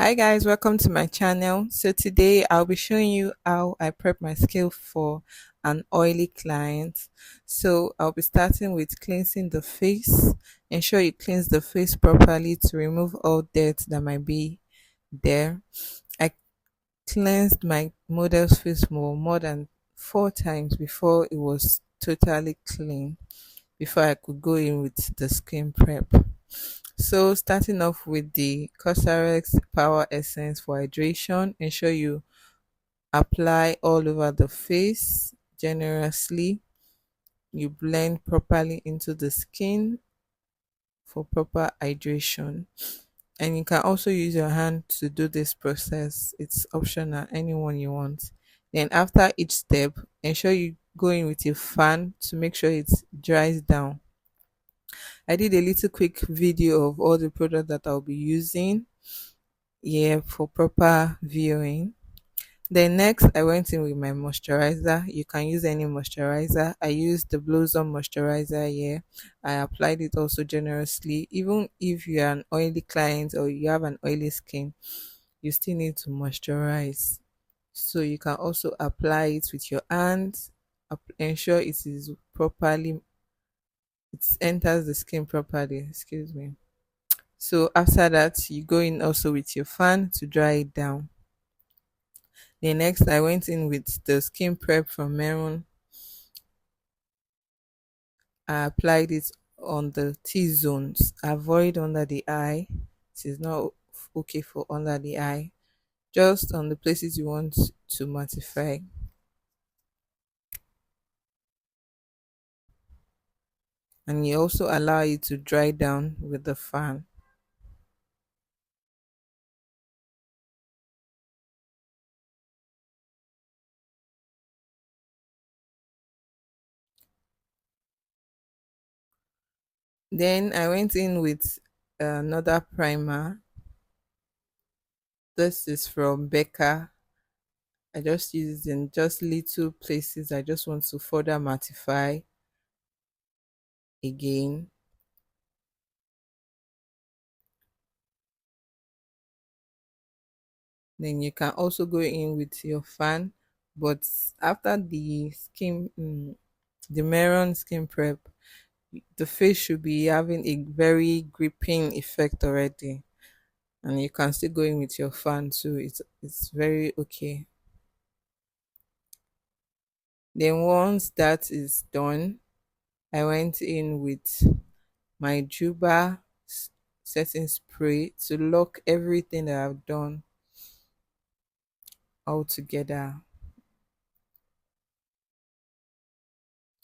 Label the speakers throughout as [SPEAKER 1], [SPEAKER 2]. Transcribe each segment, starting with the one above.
[SPEAKER 1] Hi guys, welcome to my channel. So today I'll be showing you how I prep my skin for an oily client. So I'll be starting with cleansing the face. Ensure you cleanse the face properly to remove all dirt that might be there. I cleansed my model's face more than 4 times before it was totally clean, before I could go in with the skin prep. So starting off with the Cosrx Power Essence for hydration, ensure you apply all over the face generously. You blend properly into the skin for proper hydration. And you can also use your hand to do this process. It's optional, anyone you want. Then after each step, ensure you go in with a fan to make sure it dries down. I did a little quick video of all the products that I'll be using, yeah, for proper viewing. Then next I went in with my moisturizer. You can use any moisturizer. I used the Blossom moisturizer here. I applied it also generously. Even if you're an oily client or you have an oily skin, you still need to moisturize. So you can also apply it with your hands. Ensure it is properly, it enters the skin properly. Excuse me. So after that, you go in also with your fan to dry it down. Then next, I went in with the skin prep from Mehron. I applied it on the T zones. Avoid under the eye. It is not okay for under the eye. Just on the places you want to mattify. And you also allow it to dry down with the fan. Then I went in with another primer. This is from Becca. I just use it in just little places. I just want to further mattify again. Then you can also go in with your fan, but after the the Mehron skin prep, the face should be having a very gripping effect already, and you can still go in with your fan too. It's very okay. Then once that is done, I went in with my Juba setting spray to lock everything that I've done all together.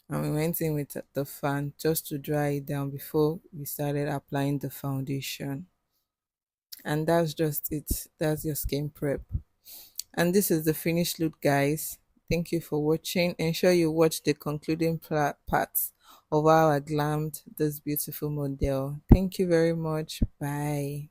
[SPEAKER 1] And we went in with the fan just to dry it down before we started applying the foundation. And that's just it. That's your skin prep. And this is the finished look, guys. Thank you for watching. Ensure you watch the concluding parts of how I glammed this beautiful model. Thank you very much. Bye.